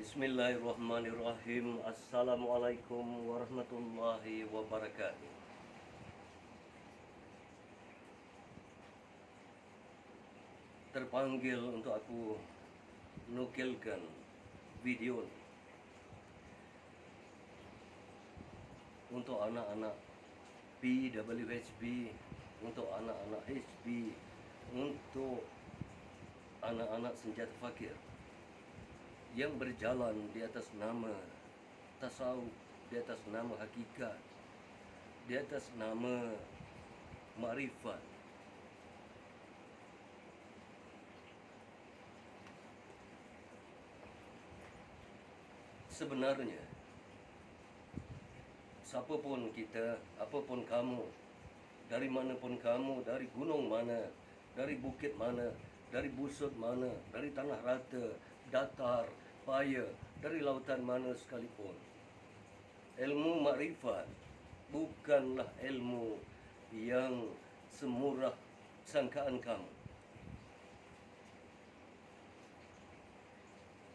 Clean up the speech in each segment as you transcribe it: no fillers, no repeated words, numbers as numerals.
Bismillahirrahmanirrahim. Assalamualaikum warahmatullahi wabarakatuh. Terpanggil untuk aku nukilkan video ini untuk anak-anak PWHB, untuk anak-anak HB, untuk anak-anak senjata fakir yang berjalan di atas nama tasawuf, di atas nama hakikat, di atas nama ma'rifat. Sebenarnya siapapun kita, apapun kamu, dari manapun kamu, dari gunung mana, dari bukit mana, dari busut mana, dari tanah rata, datar, paya, dari lautan mana sekalipun, ilmu makrifat bukanlah ilmu yang semurah sangkaan kamu.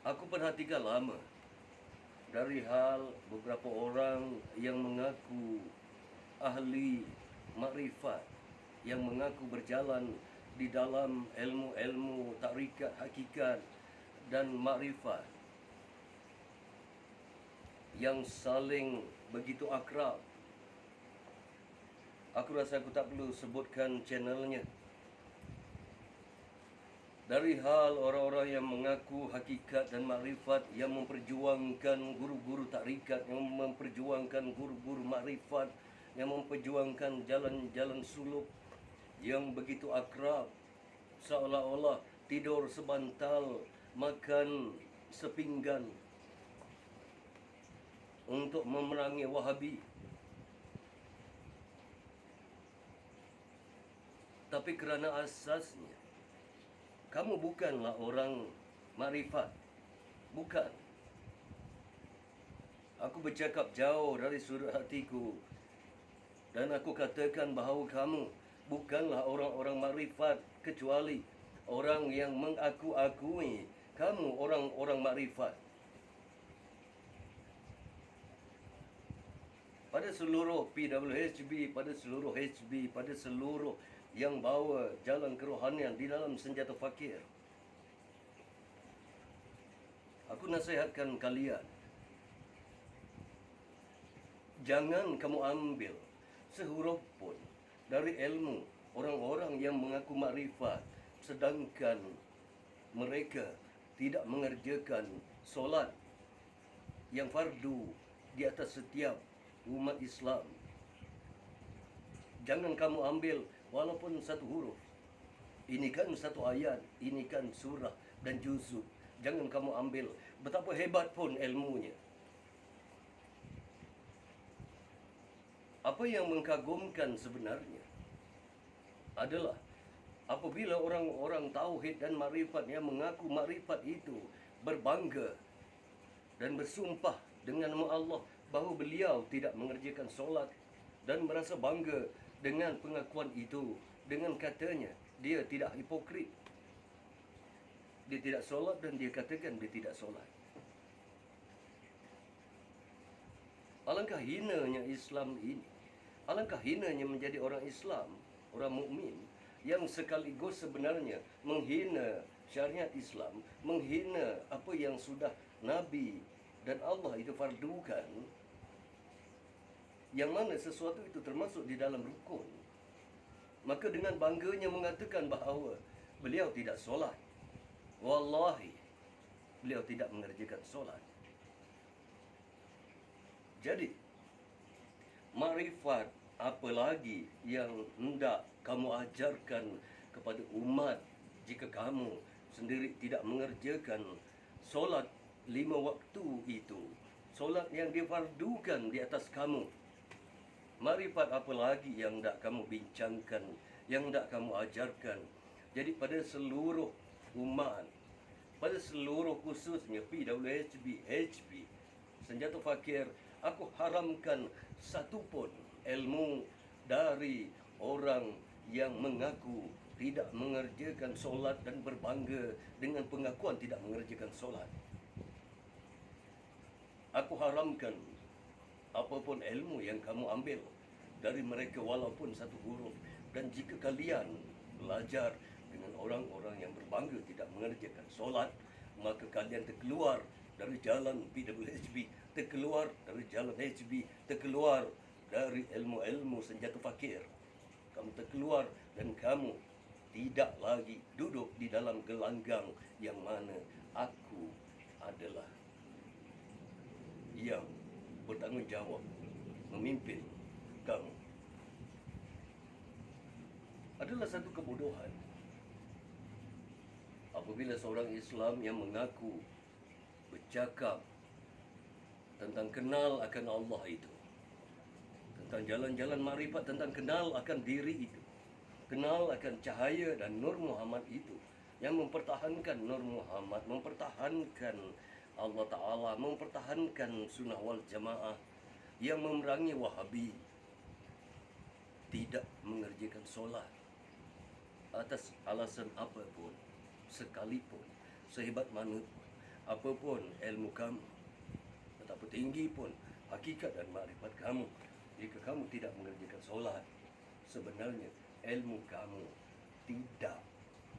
Aku perhatikan lama dari hal beberapa orang yang mengaku ahli makrifat, yang mengaku berjalan di dalam ilmu-ilmu takrikat, hakikat dan makrifat, yang saling begitu akrab. Aku rasa aku tak perlu sebutkan channelnya. Dari hal orang-orang yang mengaku hakikat dan makrifat, yang memperjuangkan guru-guru takrikat, yang memperjuangkan guru-guru makrifat, yang memperjuangkan jalan-jalan suluk, yang begitu akrab, seolah-olah tidur sebantal, makan sepinggan untuk memerangi Wahabi. Tapi kerana asasnya kamu bukanlah orang makrifat, bukan. Aku bercakap jauh dari sudut hatiku dan aku katakan bahawa kamu bukanlah orang-orang makrifat, kecuali orang yang mengaku-akui kamu orang-orang makrifat. Pada seluruh PWHB, pada seluruh HB, pada seluruh yang bawa jalan kerohanian di dalam senjata fakir, aku nasihatkan kalian, jangan kamu ambil sehuruf pun dari ilmu orang-orang yang mengaku makrifat, sedangkan mereka tidak mengerjakan solat yang fardu di atas setiap umat Islam. Jangan kamu ambil walaupun satu huruf. Ini kan satu ayat, ini kan surah dan juzuk. Jangan kamu ambil, betapa hebat pun ilmunya. Apa yang mengagumkan sebenarnya adalah apabila orang-orang tauhid dan makrifat yang mengaku makrifat itu berbangga dan bersumpah dengan nama Allah bahawa beliau tidak mengerjakan solat, dan merasa bangga dengan pengakuan itu, dengan katanya dia tidak hipokrit, dia tidak solat dan dia katakan dia tidak solat. Alangkah hinanya Islam ini, alangkah hinanya menjadi orang Islam, orang mukmin yang sekaligus sebenarnya menghina syariat Islam, menghina apa yang sudah Nabi dan Allah itu fardukan, yang mana sesuatu itu termasuk di dalam rukun. Maka dengan bangganya mengatakan bahawa beliau tidak solat. Wallahi, beliau tidak mengerjakan solat. Jadi, makrifat apa lagi yang hendak kamu ajarkan kepada umat jika kamu sendiri tidak mengerjakan solat 5 waktu itu, solat yang difardukan di atas kamu? Makrifat apa lagi yang hendak kamu bincangkan, yang hendak kamu ajarkan? Jadi pada seluruh umat, pada seluruh khususnya PWHB, HB, senjata fakir, aku haramkan satu pun ilmu dari orang yang mengaku tidak mengerjakan solat dan berbangga dengan pengakuan tidak mengerjakan solat. Aku haramkan apapun ilmu yang kamu ambil dari mereka walaupun satu huruf. Dan jika kalian belajar dengan orang-orang yang berbangga tidak mengerjakan solat, maka kalian terkeluar dari jalan PWHB, terkeluar dari jalan HB, terkeluar dari ilmu-ilmu senjata fakir. Kamu terkeluar dan kamu tidak lagi duduk di dalam gelanggang yang mana aku adalah yang bertanggungjawab memimpin kamu. Adalah satu kebodohan apabila seorang Islam yang mengaku bercakap tentang kenal akan Allah itu, tentang jalan-jalan makrifat, tentang kenal akan diri itu, kenal akan cahaya dan Nur Muhammad itu, yang mempertahankan Nur Muhammad, mempertahankan Allah Ta'ala, mempertahankan sunnah wal jamaah, yang memerangi Wahabi, tidak mengerjakan solat atas alasan apapun, sekalipun, sehebat mana pun, apapun ilmu kamu, betapa tinggi pun hakikat dan makrifat kamu, jika kamu tidak mengerjakan solat, sebenarnya ilmu kamu tidak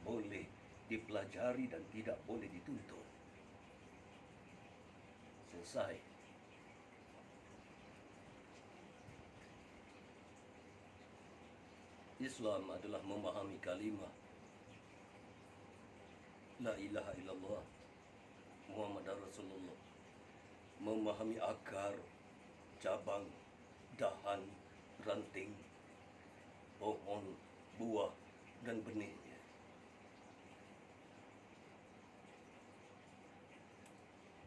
boleh dipelajari dan tidak boleh dituntut. Selesai. Islam adalah memahami kalimah La ilaha illallah Muhammad Rasulullah, memahami akar, cabang, dahan, ranting, pohon, buah, dan benihnya.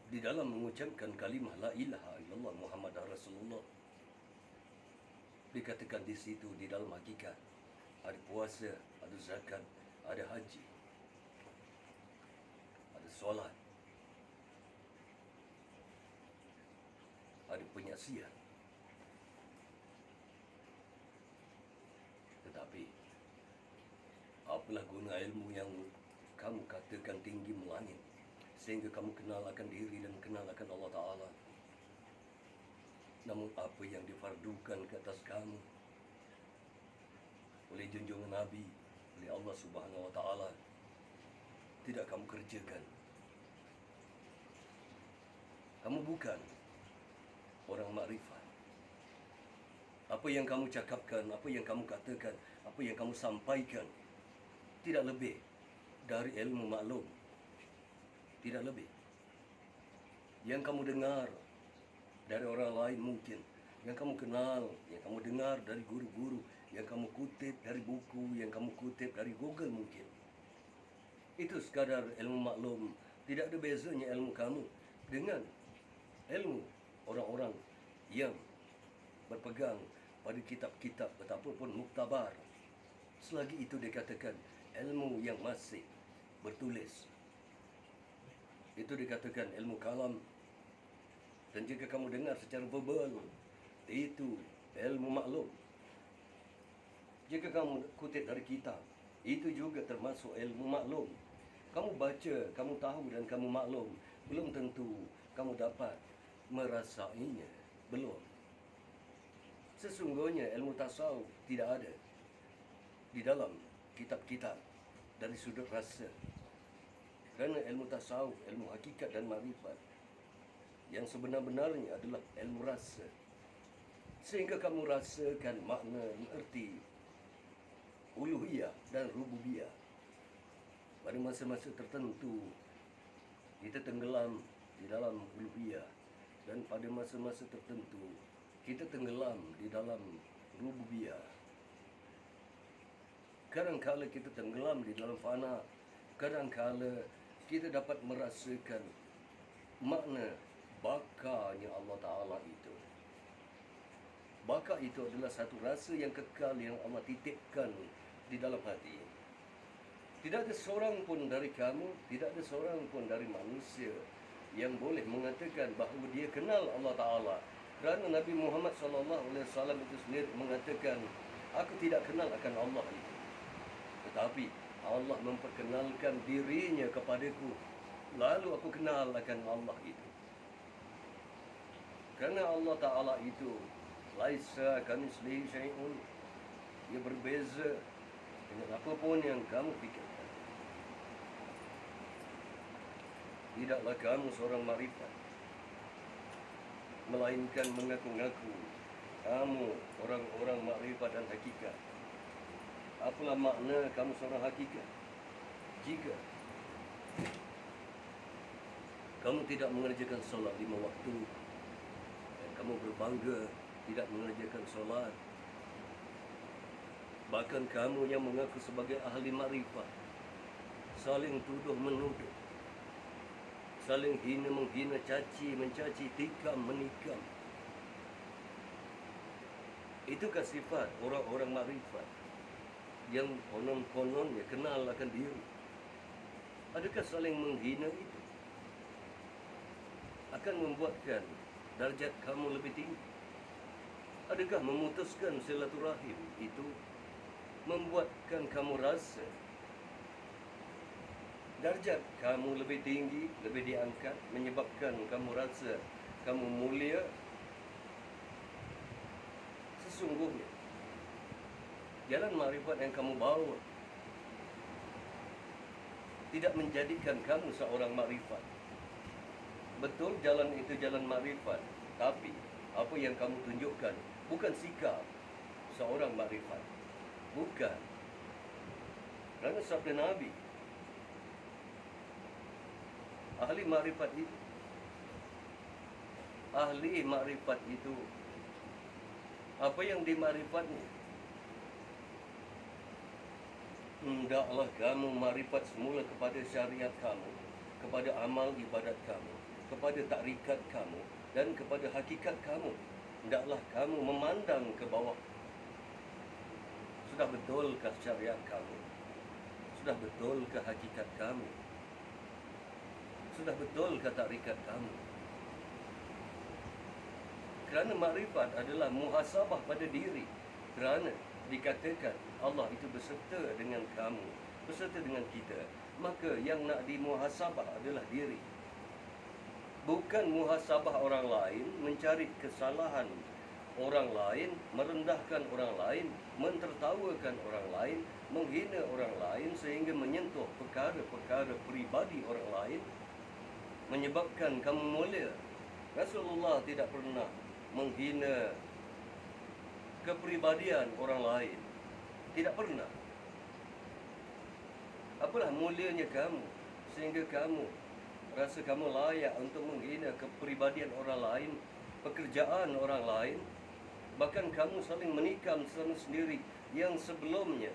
Di dalam mengucapkan kalimah La ilaha illallah Muhammad Rasulullah, dikatakan di situ di dalam hakikat ada puasa, ada zakat, ada haji, ada solat, ada penyaksian. Tetapi apalah guna ilmu yang kamu katakan tinggi melangit, sehingga kamu kenal akan diri dan kenal akan Allah Ta'ala. Namun apa yang difardukan ke atas kamu oleh junjungan Nabi, oleh Allah Subhanahu Wa Ta'ala, tidak kamu kerjakan. Kamu bukan orang makrifat. Apa yang kamu cakapkan, apa yang kamu katakan, apa yang kamu sampaikan, tidak lebih dari ilmu maklum. Tidak lebih. Yang kamu dengar dari orang lain mungkin, yang kamu kenal, yang kamu dengar dari guru-guru, yang kamu kutip dari buku, yang kamu kutip dari Google mungkin. Itu sekadar ilmu maklum. Tidak ada bezanya ilmu kamu dengan ilmu orang-orang yang berpegang pada kitab-kitab betapapun muktabar. Selagi itu dikatakan ilmu yang masih bertulis. Itu dikatakan ilmu kalam. Dan jika kamu dengar secara verbal, itu ilmu maklum. Jika kamu kutip dari kitab, itu juga termasuk ilmu maklum. Kamu baca, kamu tahu dan kamu maklum, belum tentu kamu dapat merasainya. Belum. Sesungguhnya ilmu tasawuf tidak ada di dalam kitab-kitab dari sudut rasa. Kerana ilmu tasawuf, ilmu hakikat dan makrifat yang sebenar-benarnya adalah ilmu rasa. Sehingga kamu rasakan makna, erti uluhiyah dan rububiyah. Pada masa-masa tertentu kita tenggelam di dalam uluhiyah, dan pada masa-masa tertentu kita tenggelam di dalam rububiyah. Kadang-kala kita tenggelam di dalam fana, kadang-kala kita dapat merasakan makna bakanya Allah Ta'ala itu. Baka itu adalah satu rasa yang kekal yang Allah titipkan di dalam hati. Tidak ada seorang pun dari kamu, tidak ada seorang pun dari manusia yang boleh mengatakan bahawa dia kenal Allah Ta'ala. Kerana Nabi Muhammad SAW itu sendiri mengatakan, aku tidak kenal akan Allah itu. Tetapi Allah memperkenalkan dirinya kepadaku, lalu aku kenal akan Allah itu. Kerana Allah Ta'ala itu laisa kamitslihi syai'un. Ia berbeza dengan apapun yang kamu fikirkan. Tidaklah kamu seorang makrifat, melainkan mengaku-ngaku kamu orang-orang makrifat dan hakikat. Apalah makna kamu seorang hakikat jika kamu tidak mengerjakan solat 5 waktu, dan kamu berbangga tidak mengerjakan solat? Bahkan kamu yang mengaku sebagai ahli makrifat saling tuduh menuduh, saling hina menghina, caci mencaci, tikam menikam. Itukah sifat orang-orang makrifat yang konon-kononnya kenal akan diri? Adakah saling menghina itu akan membuatkan darjat kamu lebih tinggi? Adakah memutuskan silaturahim itu membuatkan kamu rasa darjat kamu lebih tinggi, lebih diangkat, menyebabkan kamu rasa kamu mulia? Sesungguhnya jalan makrifat yang kamu bawa tidak menjadikan kamu seorang makrifat. Betul jalan itu jalan makrifat, tapi apa yang kamu tunjukkan bukan sikap seorang makrifat. Bukan. Kerana sabda Nabi, ahli makrifat itu apa yang dimakrifatnya? Hendaklah kamu makrifat semula kepada syariat kamu, kepada amal ibadat kamu, kepada takrikat kamu, dan kepada hakikat kamu. Hendaklah kamu memandang ke bawah. Sudah betulkah syariat kamu? Sudah betulkah hakikat kamu? Sudah betulkah takrikat kamu? Kerana makrifat adalah muhasabah pada diri. Kerana dikatakan Allah itu beserta dengan kamu, beserta dengan kita. Maka yang nak dimuhasabah adalah diri. Bukan muhasabah orang lain, mencari kesalahan orang lain, merendahkan orang lain, mentertawakan orang lain, menghina orang lain sehingga menyentuh perkara-perkara peribadi orang lain, menyebabkan kamu mulia. Rasulullah tidak pernah menghina kepribadian orang lain. Tidak pernah. Apalah mulianya kamu sehingga kamu rasa kamu layak untuk menghina kepribadian orang lain, pekerjaan orang lain? Bahkan kamu saling menikam sama sendiri yang sebelumnya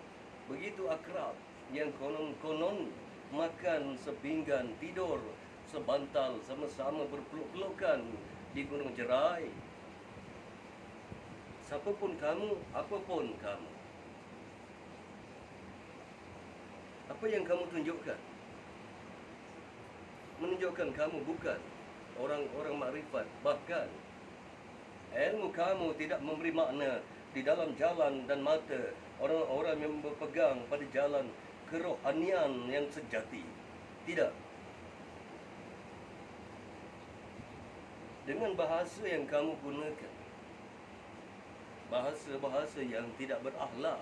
begitu akrab, yang konon-konon makan sepinggan, tidur sebantal, sama-sama berpeluk-pelukan di Gunung Jerai. Siapapun kamu, apapun kamu, apa yang kamu tunjukkan? Menunjukkan kamu bukan orang-orang makrifat. Bahkan ilmu kamu tidak memberi makna di dalam jalan dan mata orang-orang yang berpegang pada jalan kerohanian yang sejati. Tidak. Dengan bahasa yang kamu gunakan, bahasa-bahasa yang tidak berakhlak,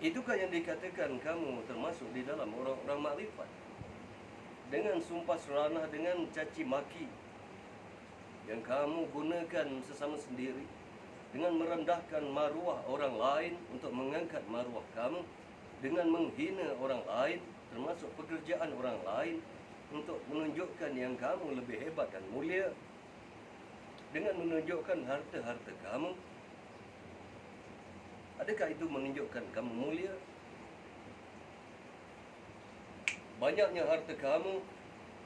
itukah yang dikatakan kamu termasuk di dalam orang-orang makrifat? Dengan sumpah seranah, dengan caci maki yang kamu gunakan sesama sendiri, dengan merendahkan maruah orang lain untuk mengangkat maruah kamu, dengan menghina orang lain, termasuk pekerjaan orang lain, untuk menunjukkan yang kamu lebih hebat dan mulia, dengan menunjukkan harta-harta kamu. Adakah itu menunjukkan kamu mulia? Banyaknya harta kamu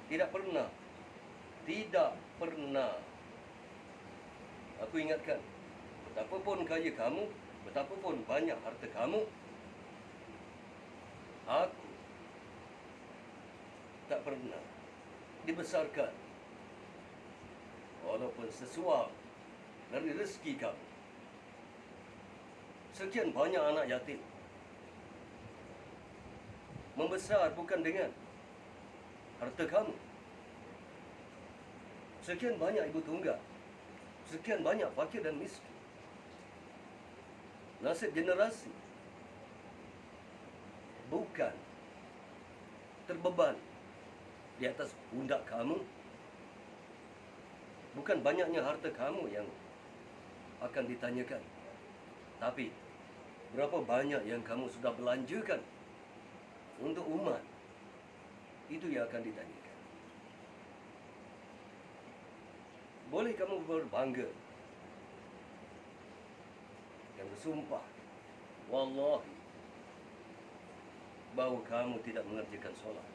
tidak pernah, aku ingatkan, betapapun kaya kamu, betapapun banyak harta kamu, aku tak pernah dibesarkan walaupun sesuap dari rezeki kamu. Sekian banyak anak yatim membesar bukan dengan harta kamu. Sekian banyak ibu tunggal sekian banyak fakir dan miskin. Nasib generasi bukan terbeban di atas pundak kamu. Bukan banyaknya harta kamu yang akan ditanyakan, tapi berapa banyak yang kamu sudah belanjakan untuk umat. Itu yang akan ditanyakan. Boleh kamu berbangga dan bersumpah, wallahi, bahawa kamu tidak mengerjakan solat.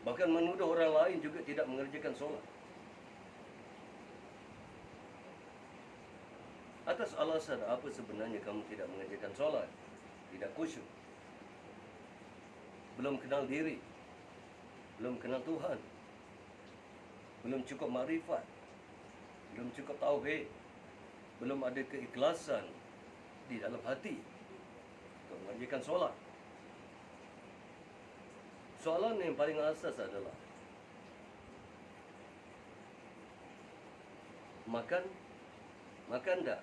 Bahkan menuduh orang lain juga tidak mengerjakan solat. Atas alasan apa sebenarnya kamu tidak mengerjakan solat? Tidak khusyuk, belum kenal diri, belum kenal Tuhan, belum cukup makrifat, belum cukup tauhid, belum ada keikhlasan di dalam hati untuk mengerjakan solat. Soalan yang paling asas adalah makan tak?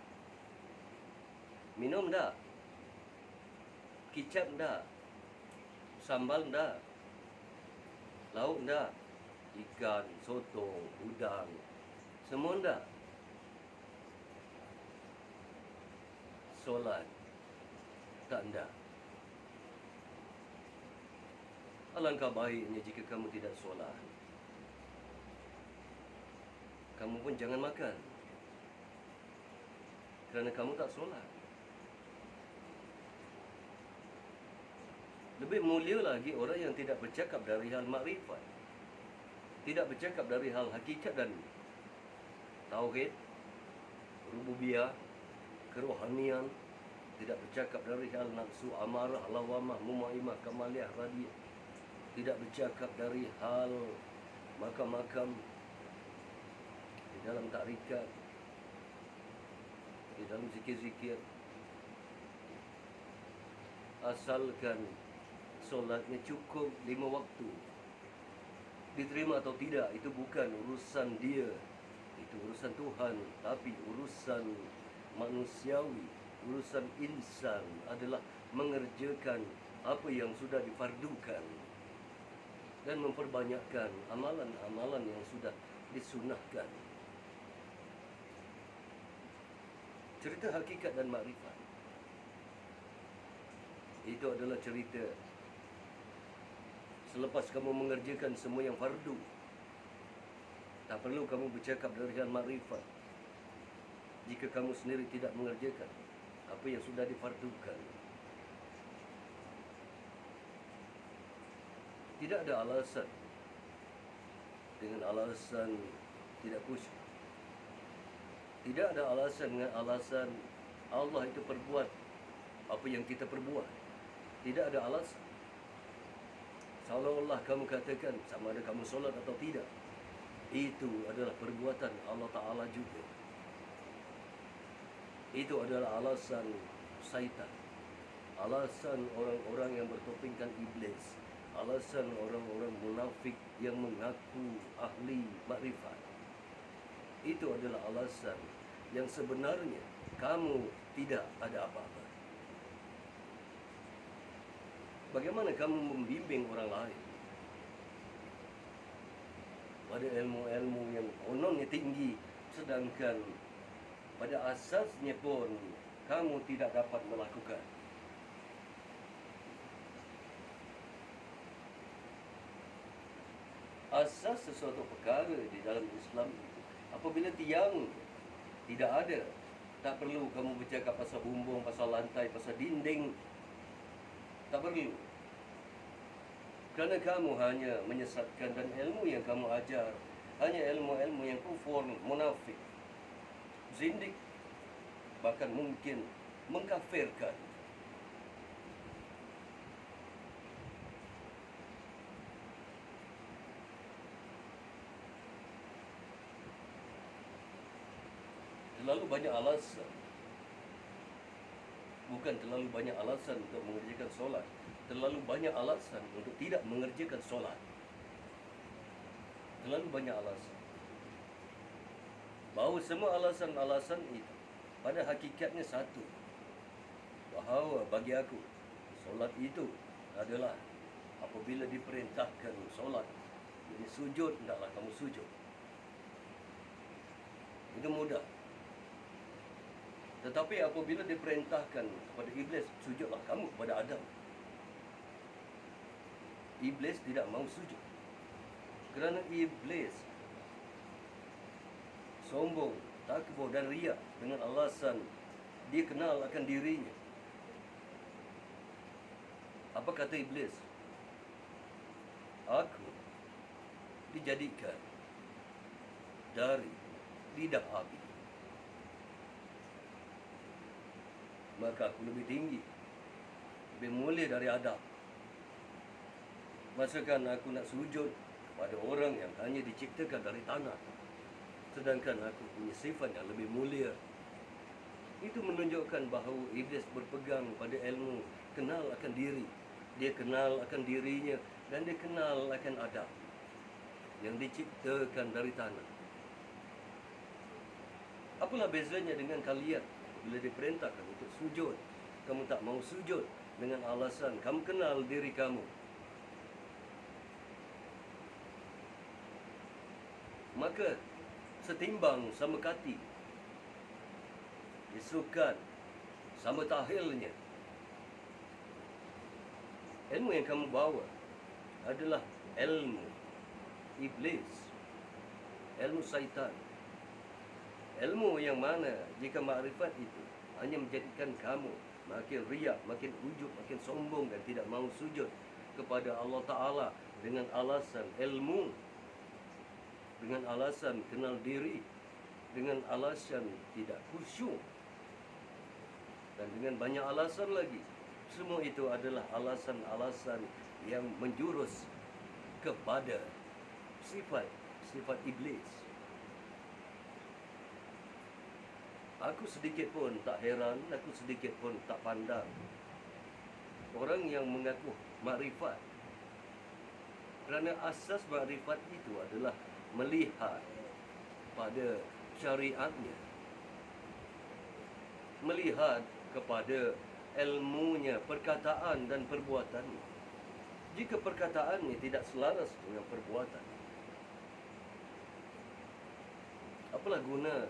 Minum tak? Kicap tak? Sambal tak? Lauk tak? Ikan, sotong, udang, semua tak? Solat tak ndak. Alangkah baiknya jika kamu tidak solat, kamu pun jangan makan, kerana kamu tak solat. Lebih mulia lagi orang yang tidak bercakap dari hal makrifat, tidak bercakap dari hal hakikat dan tauhid, rububiyah, kerohanian, tidak bercakap dari hal nafsu, amarah, lawamah, mumaimah, kamaliyah, radiyah, tidak bercakap dari hal makam-makam di dalam takrikat, di dalam zikir-zikir. Asalkan solatnya cukup 5 waktu, diterima atau tidak itu bukan urusan dia, itu urusan Tuhan. Tapi urusan manusiawi, urusan insan adalah mengerjakan apa yang sudah difardukan dan memperbanyakkan amalan-amalan yang sudah disunahkan. Cerita hakikat dan makrifat itu adalah cerita selepas kamu mengerjakan semua yang fardu. Tak perlu kamu bercakap dari hal makrifat jika kamu sendiri tidak mengerjakan apa yang sudah difardukan. Tidak ada alasan dengan alasan tidak khusyuk. Tidak ada alasan dengan alasan Allah itu perbuat apa yang kita perbuat. Tidak ada alasan. Seolah-olah kamu katakan sama ada kamu solat atau tidak, itu adalah perbuatan Allah Ta'ala juga. Itu adalah alasan syaitan, alasan orang-orang yang bertopengkan iblis, alasan orang-orang munafik yang mengaku ahli makrifat. Itu adalah alasan yang sebenarnya kamu tidak ada apa-apa. Bagaimana kamu membimbing orang lain pada ilmu-ilmu yang kononnya tinggi, sedangkan pada asasnya pun kamu tidak dapat melakukan? Asas sesuatu perkara di dalam Islam itu, apabila tiang tidak ada, tak perlu kamu bercakap pasal bumbung, pasal lantai, pasal dinding. Tak perlu. Kerana kamu hanya menyesatkan, dan ilmu yang kamu ajar hanya ilmu-ilmu yang kufur, munafik, zindik, bahkan mungkin mengkafirkan. Terlalu banyak alasan. Bukan terlalu banyak alasan untuk mengerjakan solat, terlalu banyak alasan untuk tidak mengerjakan solat. Terlalu banyak alasan. bahawa semua alasan-alasan itu pada hakikatnya satu, bahawa bagi aku solat itu adalah apabila diperintahkan solat, jadi sujud, hendaklah kamu sujud. Itu mudah. Tetapi apabila diperintahkan kepada iblis, sujudlah kamu kepada Adam, iblis tidak mau sujud. Kerana iblis sombong, takbur dan riak dengan alasan dia kenal akan dirinya. Apa kata iblis? Aku dijadikan dari lidah api, maka aku lebih tinggi, lebih mulia dari Adam. Masakan aku nak sujud kepada orang yang hanya diciptakan dari tanah, sedangkan aku punya sifat yang lebih mulia. Itu menunjukkan bahawa iblis berpegang pada ilmu, kenal akan diri. Dia kenal akan dirinya dan dia kenal akan Adam yang diciptakan dari tanah. Apalah bezanya dengan kalian bila diperintahkan untuk sujud, kamu tak mau sujud dengan alasan kamu kenal diri kamu. Maka setimbang sama kati, disukan sama tahilnya. Ilmu yang kamu bawa adalah ilmu iblis, ilmu syaitan. Ilmu yang mana jika makrifat itu hanya menjadikan kamu makin riak, makin ujub, makin sombong dan tidak mau sujud kepada Allah Ta'ala dengan alasan ilmu, dengan alasan kenal diri, dengan alasan tidak khusyuk, dan dengan banyak alasan lagi. Semua itu adalah alasan-alasan yang menjurus kepada sifat iblis. Aku sedikit pun tak heran, aku sedikit pun tak pandang orang yang mengaku makrifat, kerana asas makrifat itu adalah melihat pada syariatnya, melihat kepada ilmunya, perkataan dan perbuatannya. Jika perkataannya tidak selaras dengan perbuatan, apalah guna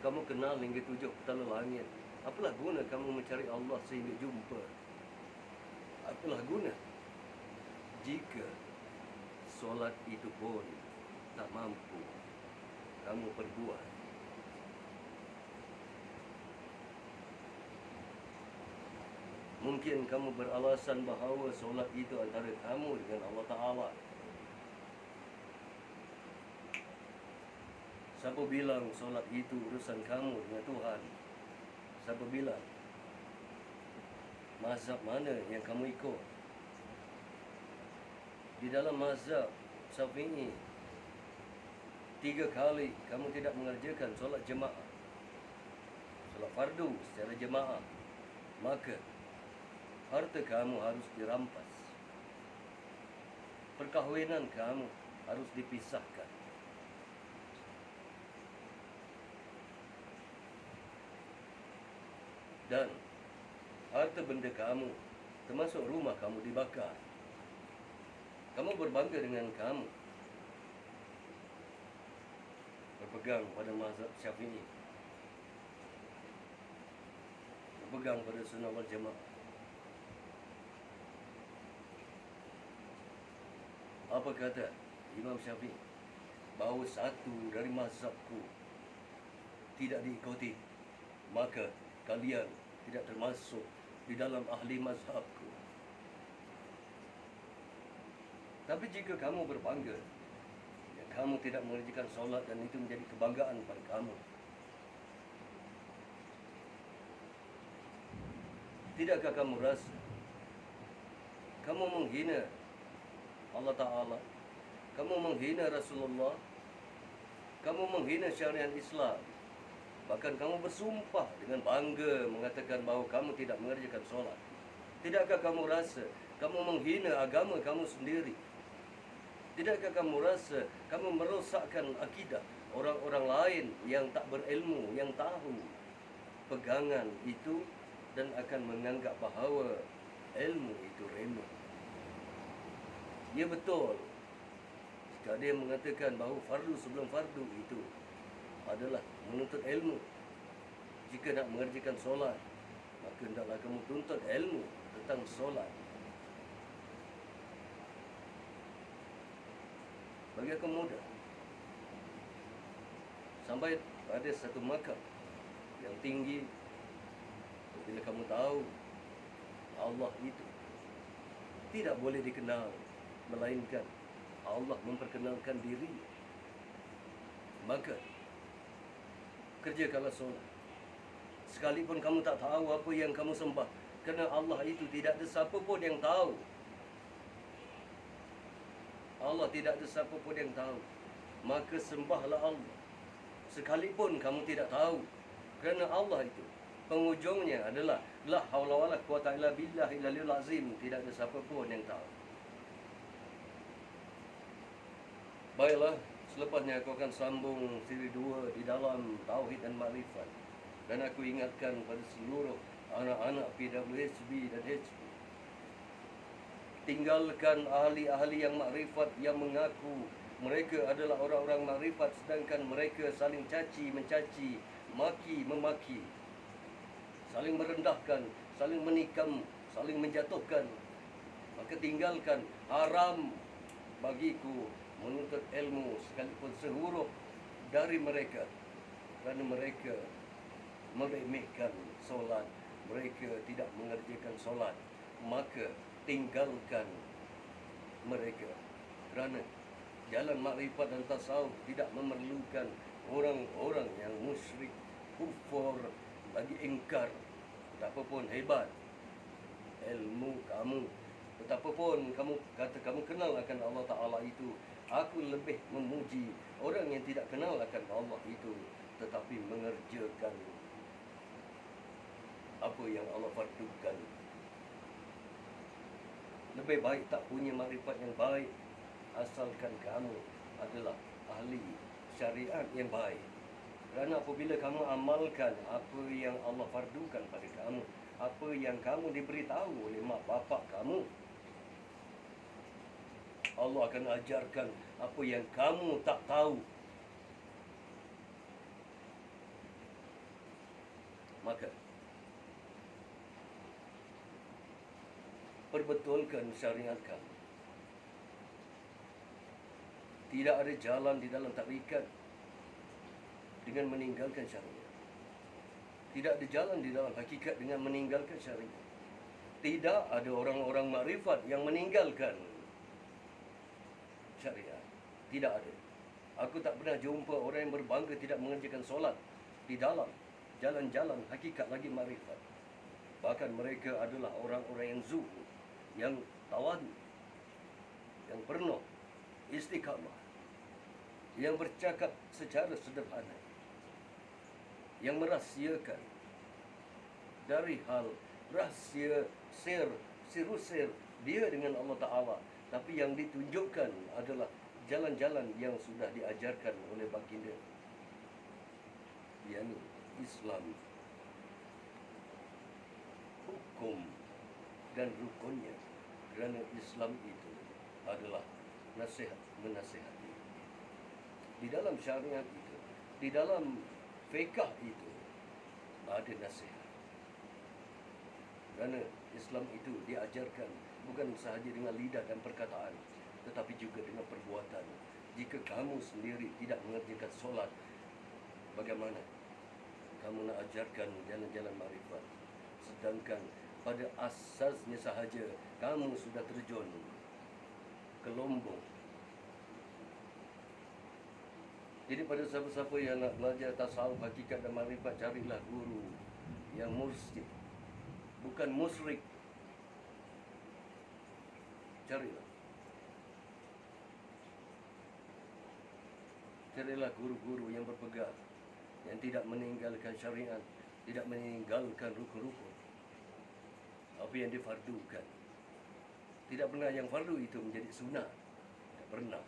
kamu kenal hingga 7 petala langit? Apalah guna kamu mencari Allah sehingga jumpa? Apalah guna jika solat itu pun tak mampu kamu perbuat? Mungkin kamu beralasan bahawa solat itu antara kamu dengan Allah Ta'ala. Siapa bilang solat itu urusan kamu dengan Tuhan? Siapa bilang? Mazhab mana yang kamu ikut? Di dalam mazhab Syafi'i, 3 kali kamu tidak mengerjakan solat jemaah, solat fardu secara jemaah, maka harta kamu harus dirampas, perkahwinan kamu harus dipisahkan. Dan harta benda kamu, termasuk rumah kamu, dibakar. Kamu berbangga dengan kamu berpegang pada mazhab Syafi'i, berpegang pada sunnah wal jamaah. Apa kata Imam Syafi'i? Bahawa satu dari mazhabku tidak diikuti, maka kalian tidak termasuk di dalam ahli mazhabku. Tapi jika kamu berbangga, ya, kamu tidak mengerjakan solat dan itu menjadi kebanggaan pada kamu, tidakkah kamu rasa kamu menghina Allah Ta'ala, kamu menghina Rasulullah, kamu menghina syariat Islam, bahkan kamu bersumpah dengan bangga mengatakan bahawa kamu tidak mengerjakan solat? Tidakkah kamu rasa kamu menghina agama kamu sendiri? Tidakkah kamu rasa kamu merosakkan akidah orang-orang lain yang tak berilmu, yang tahu pegangan itu dan akan menganggap bahawa ilmu itu remeh. Ya betul. Jika dia mengatakan bahawa fardu sebelum fardu itu adalah menuntut ilmu. Jika nak mengerjakan solat, maka hendaklah kamu tuntut ilmu tentang solat. Bagi aku mudah. Sampai pada satu makam yang tinggi, bila kamu tahu Allah itu tidak boleh dikenal, melainkan Allah memperkenalkan diri. Maka kerjakanlah solat. Sekalipun kamu tak tahu apa yang kamu sembah, kerana Allah itu tidak ada siapa pun yang tahu. Allah tidak ada siapa pun yang tahu. Maka sembahlah Allah. Sekalipun kamu tidak tahu, kerana Allah itu penghujungnya adalah la haula wala quwata illa billah illal azim. Tidak ada siapa pun yang tahu. Baiklah, selepasnya aku akan sambung siri 2 di dalam Tauhid dan Makrifat. Dan aku ingatkan pada seluruh anak-anak PWHB dan HB, tinggalkan ahli-ahli yang makrifat yang mengaku mereka adalah orang-orang makrifat, sedangkan mereka saling caci mencaci, maki memaki, saling merendahkan, saling menikam, saling menjatuhkan. Maka tinggalkan. Haram bagiku menuntut ilmu sekalipun sehuruf dari mereka, kerana mereka meremehkan solat, mereka tidak mengerjakan solat. Maka tinggalkan mereka, kerana jalan makrifat dan tasawuf tidak memerlukan orang-orang yang musyrik, kufur, lagi ingkar. Betapapun hebat ilmu kamu, betapapun kamu kata kamu kenal akan Allah Ta'ala itu, aku lebih memuji orang yang tidak kenal akan Allah itu, tetapi mengerjakan apa yang Allah fardukan. Lebih baik tak punya makrifat yang baik, asalkan kamu adalah ahli syariat yang baik. Kerana apabila kamu amalkan apa yang Allah fardukan pada kamu, apa yang kamu diberitahu oleh mak bapak kamu, Allah akan ajarkan apa yang kamu tak tahu. Maka perbetulkan syariat kamu. Tidak ada jalan di dalam takrifat dengan meninggalkan syariat. Tidak ada jalan di dalam hakikat dengan meninggalkan syariat. Tidak ada orang-orang makrifat yang meninggalkan syariat. Tidak ada. Aku tak pernah jumpa orang yang berbangga tidak mengerjakan solat di dalam jalan-jalan hakikat lagi makrifat. Bahkan mereka adalah orang-orang yang zuhud, yang tawadu, yang penuh istiqamah, yang bercakap secara sederhana, yang merahsiakan dari hal rahsia sir dia dengan Allah Ta'ala. Tapi yang ditunjukkan adalah jalan-jalan yang sudah diajarkan oleh baginda, yakni Islam, hukum dan rukunnya. Kerana Islam itu adalah nasihat menasihati. Di dalam syariat itu, di dalam fiqh itu ada nasihat. Kerana Islam itu diajarkan bukan sahaja dengan lidah dan perkataan, tetapi juga dengan perbuatan. Jika kamu sendiri tidak mengerjakan solat, bagaimana kamu nak ajarkan jalan-jalan makrifat? Sedangkan pada asasnya sahaja kamu sudah terjun ke lombong. Jadi pada siapa-siapa yang nak belajar tasawuf, hakikat dan makrifat, carilah guru yang mursyid, bukan musyrik. Carilah. Carilah guru-guru yang berpegang, yang tidak meninggalkan syariat, tidak meninggalkan rukun-rukun, apa yang difardukan. Tidak pernah yang fardu itu menjadi sunat. Tak pernah.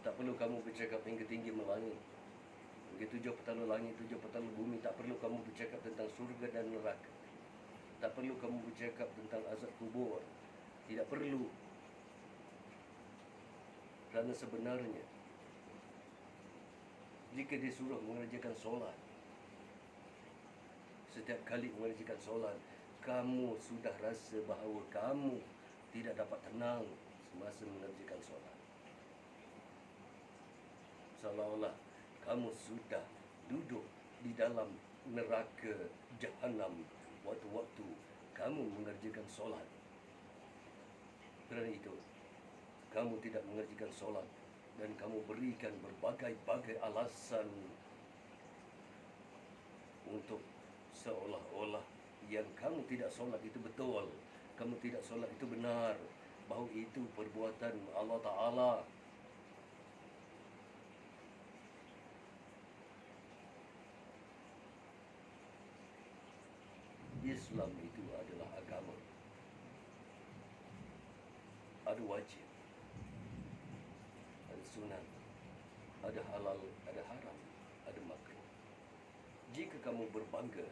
Tak Tak perlu kamu bercakap hingga tinggi melangit, hingga 7 petala langit, 7 petala bumi. Tak perlu kamu bercakap tentang surga dan neraka. Tak perlu kamu bercakap tentang azab kubur. Tidak perlu. Kerana sebenarnya, jika disuruh mengerjakan solat, setiap kali mengerjakan solat, kamu sudah rasa bahawa kamu tidak dapat tenang semasa mengerjakan solat. Seolah-olah kamu sudah duduk di dalam neraka Jahannam waktu-waktu kamu mengerjakan solat. Kerana itu, kamu tidak mengerjakan solat dan kamu berikan berbagai-bagai alasan untuk seolah-olah yang kamu tidak solat itu betul, kamu tidak solat itu benar, bahawa itu perbuatan Allah Ta'ala. Islam itu adalah agama. Ada wajib, ada sunat, ada halal, ada haram, ada makruh. Jika kamu berbangga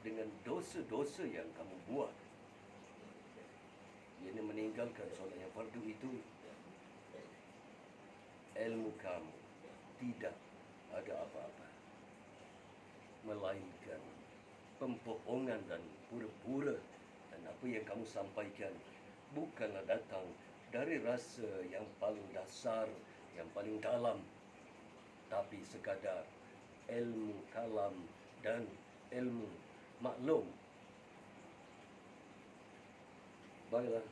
dengan dosa-dosa yang kamu buat, iaitu meninggalkan solat yang fardu itu, ilmu kamu tidak ada apa-apa, melainkan pembohongan dan pura-pura. Dan apa yang kamu sampaikan bukanlah datang dari rasa yang paling dasar, yang paling dalam, tapi sekadar ilmu kalam dan ilmu maklum. Baiklah.